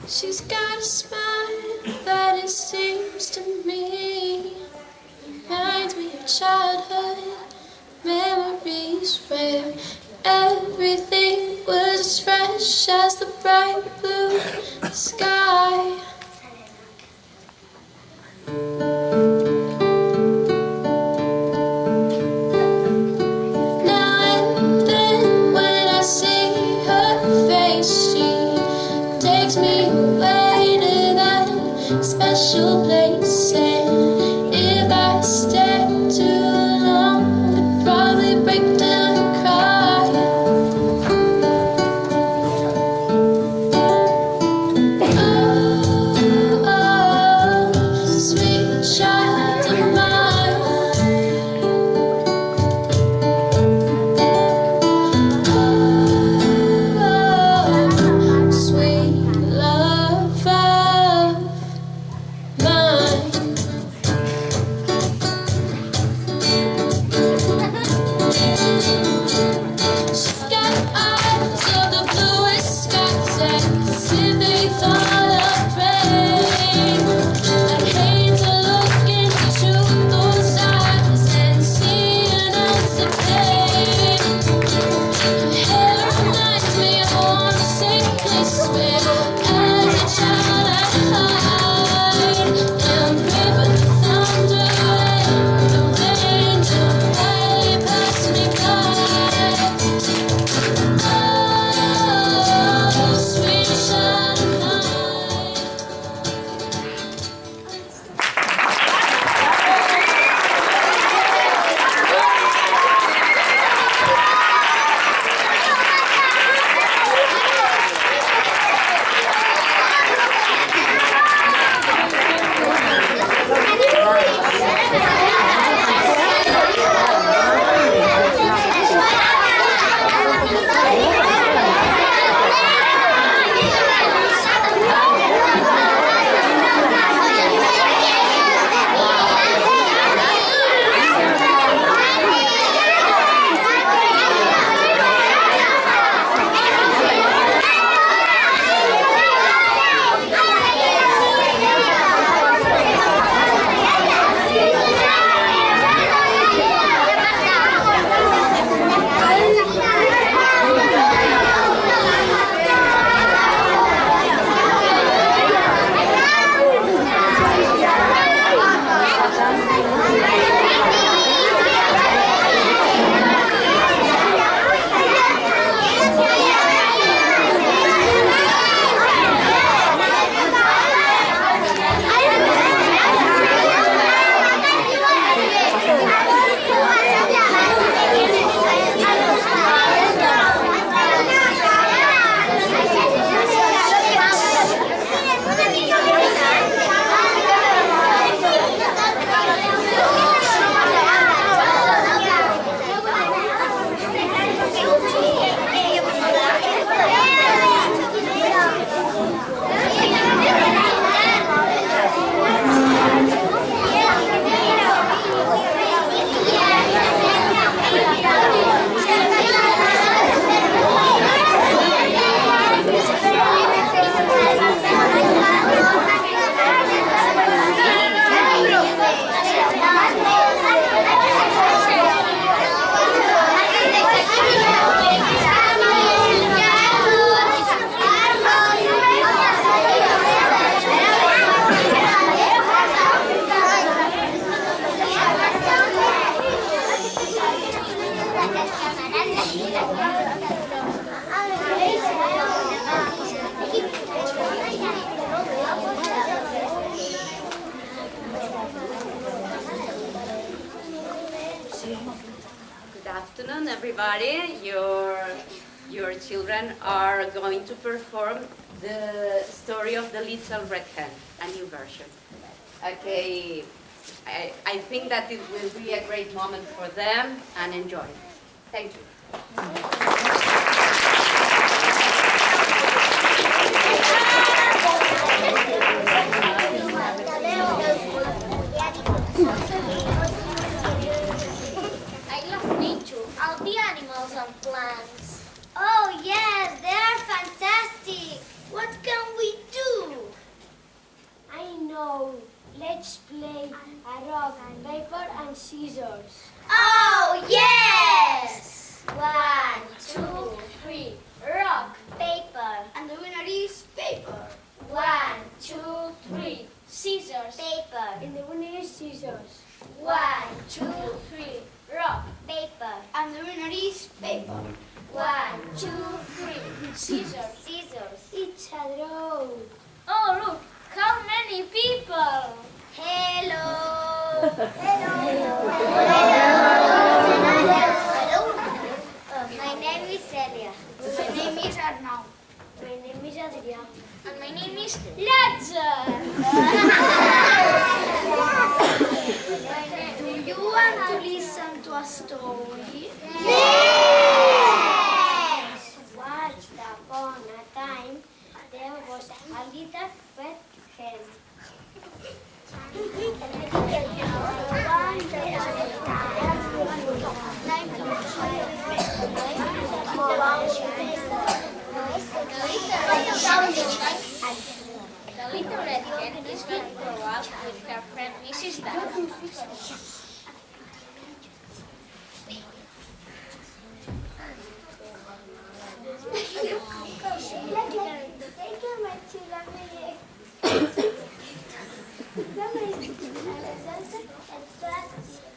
She's got a smile that it seems to me reminds me of childhood memories where everything was as fresh as the bright blue sky. Now and then when I see her face, she takes me away to that special place. And if I stay too long, I'd probably break down and cry. Oh, Good afternoon, everybody. Your children are going to perform the story of the Little Red Hen, a new version. Okay, I think that it will be a great moment for them, and enjoy. Thank you. I love nature, all the animals and plants. Oh yes, they are fantastic. What can we do? I know. Let's play a rock, paper, and scissors. Oh yes! 1, 2, 3. Rock, paper. And the winner is paper. 1, 2, 3. Scissors. Paper. And the winner is scissors. 1, 2, 3. Rock, paper. And the winner is paper. 1, 2, 3. Scissors. Scissors. It's a draw. Oh, look, how many people! Hello. My name is Celia. My name is Arnaud. My name is Adrián. And my name is Ledger. Do you want to listen to a story? Yes! Once upon a time, there was a little red hen. The little red hen is going to grow up with her friend Mrs. Duck.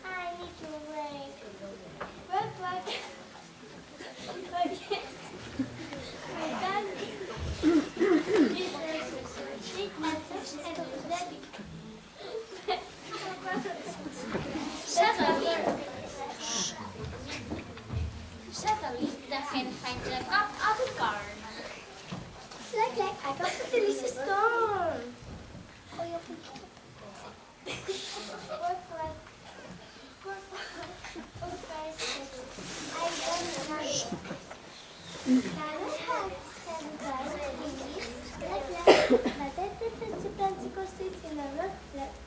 I need to break. Suddenly, the hen finds a cup at the barn. I got a delicious corn.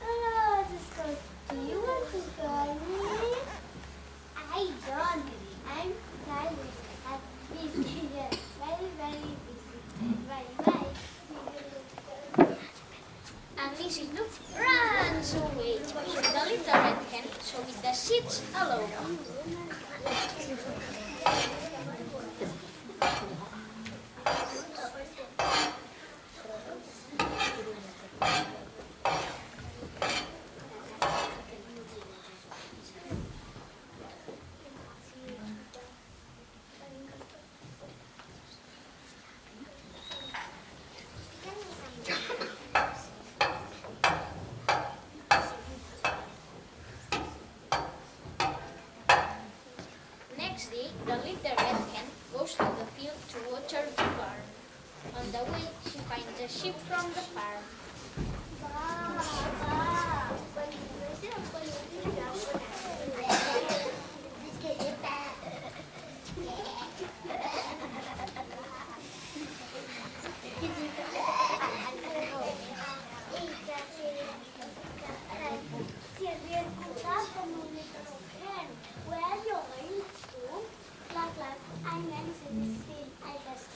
Oh, this goes. Do you want to join me? I don't. I'm tired. I'm busy. Very, very busy. Bye. And Mrs. Duck runs away. The little red hen so it sits alone. Next day, the little red hen goes to the field to water the barn. On the way, she finds a sheep from the farm. Where are you going to? I'm going to this field. I just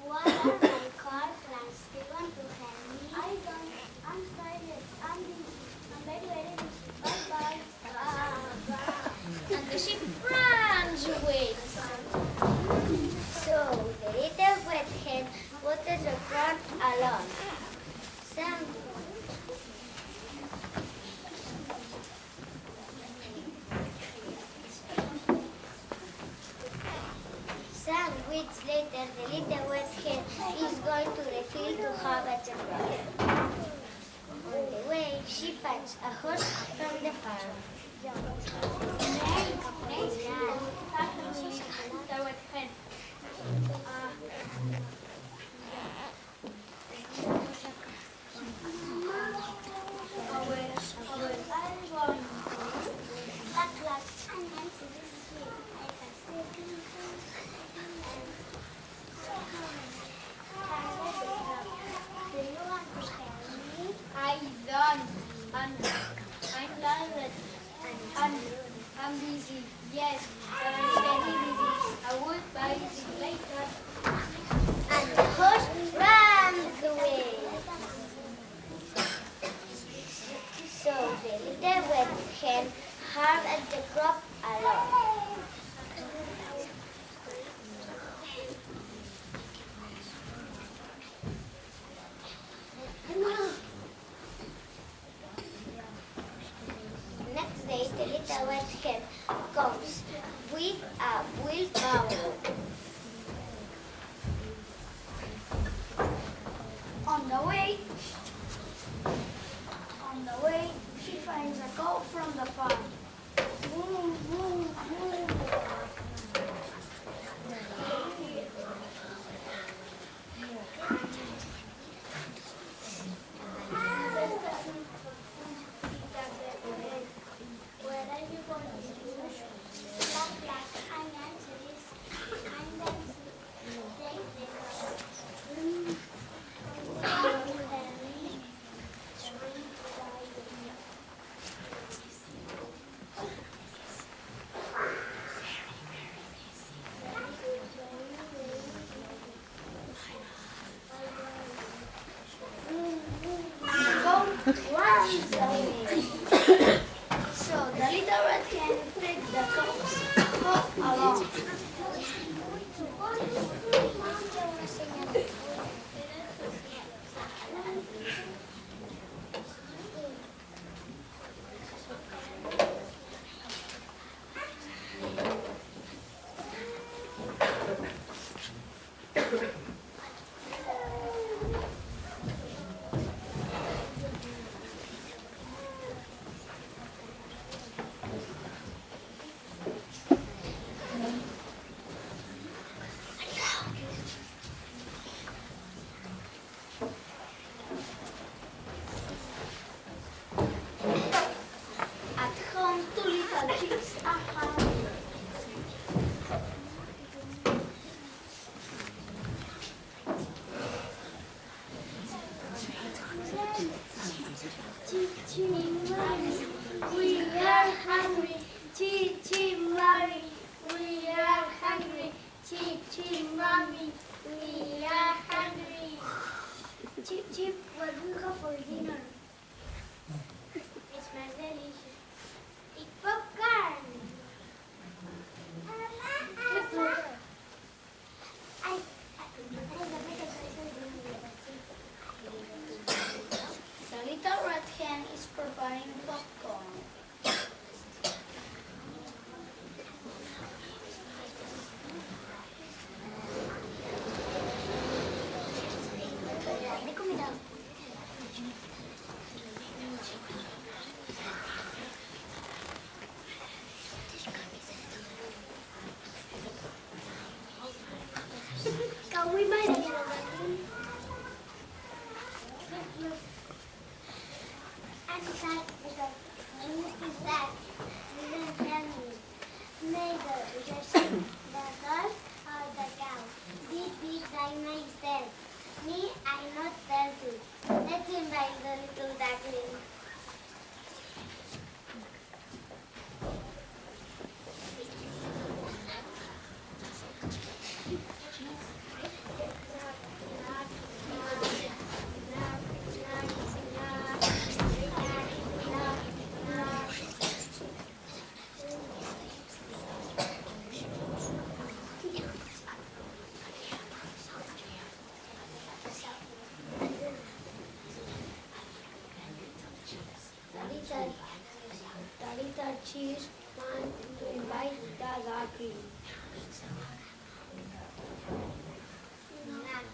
what are my car plans? Do you want to help me? I don't. I'm tired. I'm busy. I'm very busy. Bye. And the sheep runs away. So the little red hen waters the ground alone. Some weeks later, the little red hen is going to the field to have a job. On the way, she finds a horse from the farm. I don't. I'm tired. And I'm busy. Yes, but I'm very busy. I will buy it later. And the horse runs away. So the little red hen hard at the crop alone. Next day, the little red hen comes with a wheelbarrow. On the way, she finds a cow from the farm. Moo, moo, moo. Where are you going to? Black, I'm dancing. I'm dancing. So the little red hen takes the cow along. At home, two little chicks are hungry. Chip, chip, Mary, we are hungry. Chip, chip, Mary, we are hungry. Chip, chip, Mommy, we are hungry. Chip, chip, what do you have for dinner? It smells delicious. Eat popcorn. The little red hen is preparing popcorn. Can we buy the I'm sad because this is that didn't tell me. Neither the horse or the cow. Did I myself. Me, I not tell to. Let's invite the little duckling. The cheese man to invite the duckling. Knock,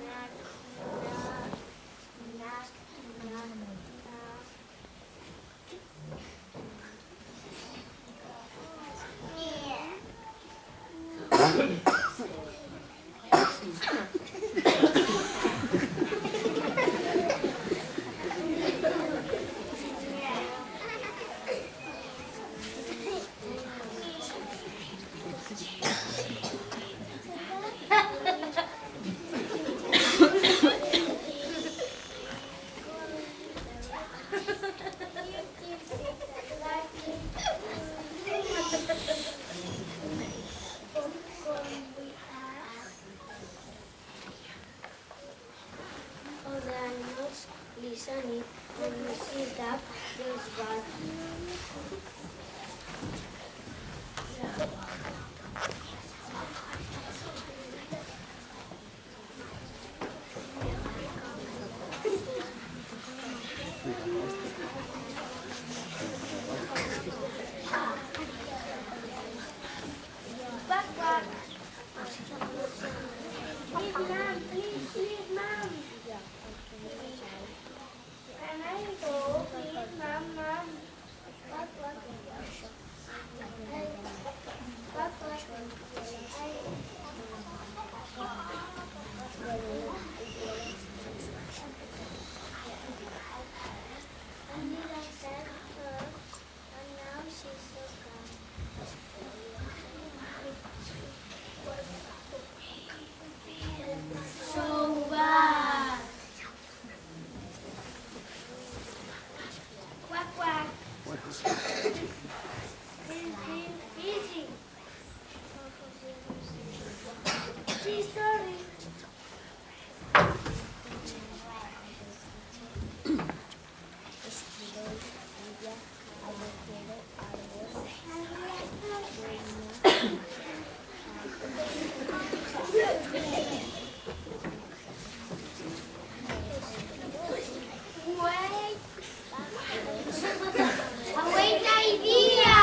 knock, knock, knock, knock, knock. All the animals listening when you see that there's one. Quack, quack. Please, ma'am, please, ma'am. Can I go, please, ma'am? Quack, quack. Quack, quack. Anila said her, and now she's so calm. So bad. Quack, quack. Easy. She's sorry. Wait, idea.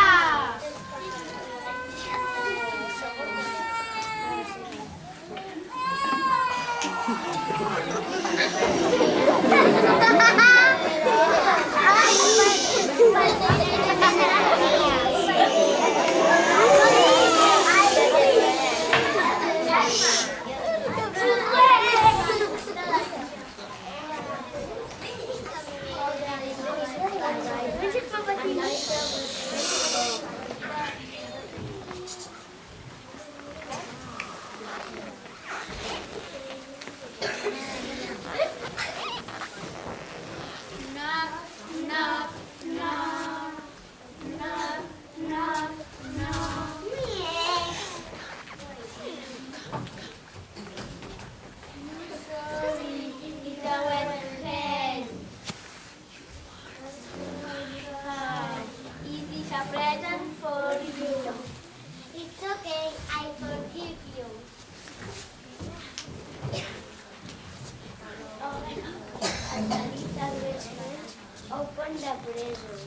It's okay, I forgive you. Oh my God. And the little restaurant opened the present.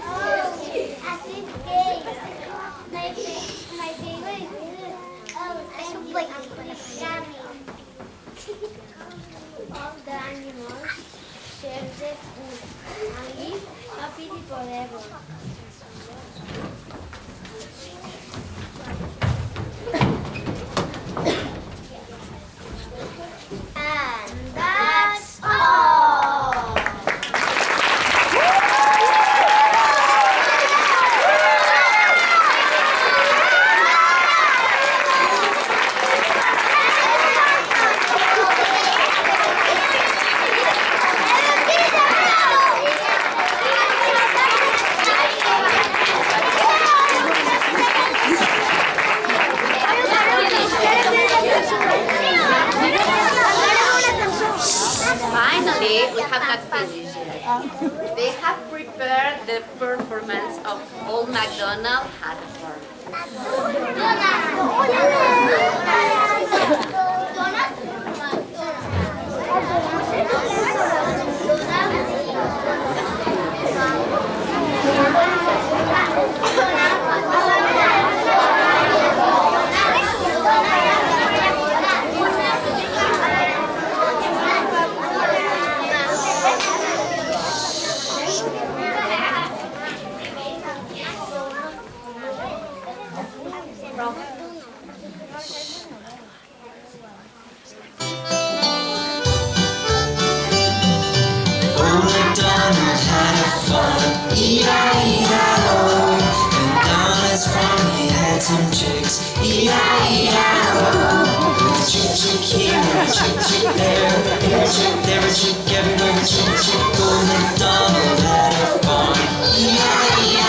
Oh, a sweet cake. My favorite. Oh, I'm like yummy. All the animals share the food and live happily forever. And that's all. Finally, we have not finished yet. They have prepared the performance of Old MacDonald Had a Farm. Old MacDonald had a farm, E-I-E-I-O. And down his farm he had some chicks, E-I-E-I-O. With a chick here and a chick there, here a chick, there a chick, everywhere a chick. Old MacDonald had a farm, E-I-E-I-O.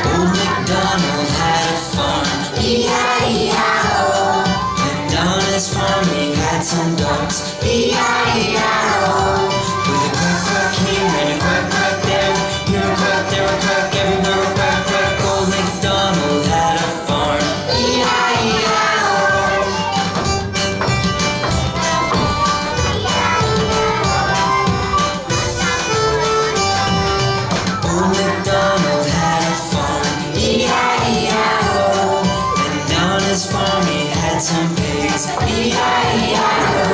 Old MacDonald had a farm, E-I-E-I-O. And down his farm he had some ducks, E-I-E-I-O. With a quack quack here and a quack quack there, here a quack, there a quack, everywhere a quack quack. Old MacDonald had a farm, E-I-E-I-O. Old MacDonald had a farm, E-I-E-I-O. And down his farm he had some pigs, E-I-E-I-O.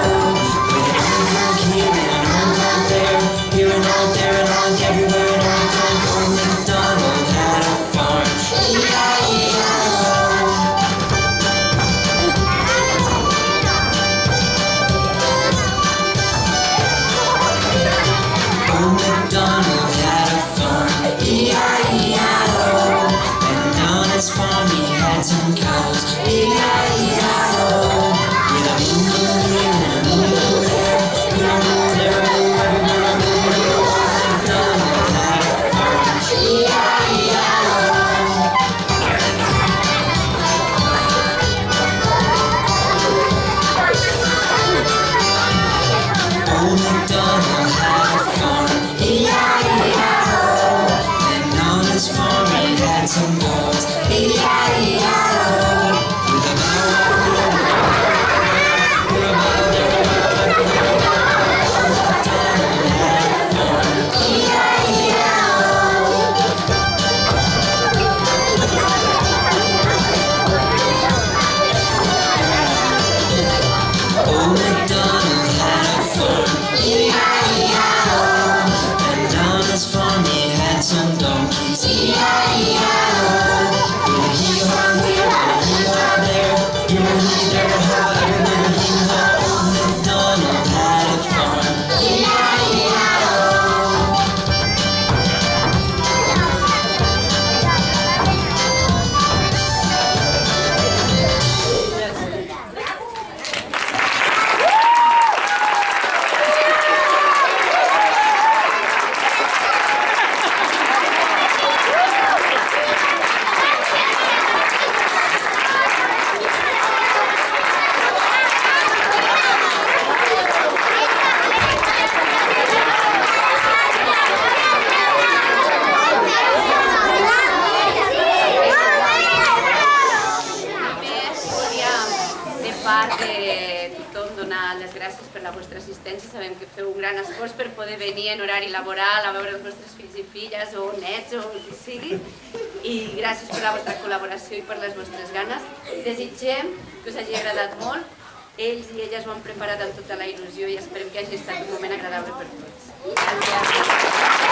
With an old here and an old there, here an old, there an old, everywhere an old. Old MacDonald had a farm, E-I-E-I-O. Old MacDonald had a farm, E-I-E-I-O. And down his farm he had some cows, E-I-E-I-O. With a moo here and a moo there, here a moo, there a moo, everywhere a moo. Old MacDonald had a farm, E-I-E-I-O. Old MacDonald had a farm, E-I-E-I-O. And on his farm he had some dogs, E-I-E-I-O. With a bow wow here, here a bow, there a bow, everywhere a bow. Old MacDonald had a farm, E-I-E-I-O. Old MacDonald had a farm, E-I-E-I-O. And on his farm he had some donkeys, E-I-E-I-O. With a hee-haw here and a hee-haw there, here a hee, there a haw, everywhere a hee-haw. Old MacDonald had a farm, E-I-E-I-O. les gràcies per la vostra assistència. Sabem que feu un gran esforç per poder venir en horari laboral a veure els vostres fills i filles o nets o el que sigui. I gràcies per la vostra col·laboració i per les vostres ganes. Desitgem que us hagi agradat molt. Ells i elles ho han preparat amb tota la il·lusió i esperem que hagi estat un moment agradable per tots. Gràcies.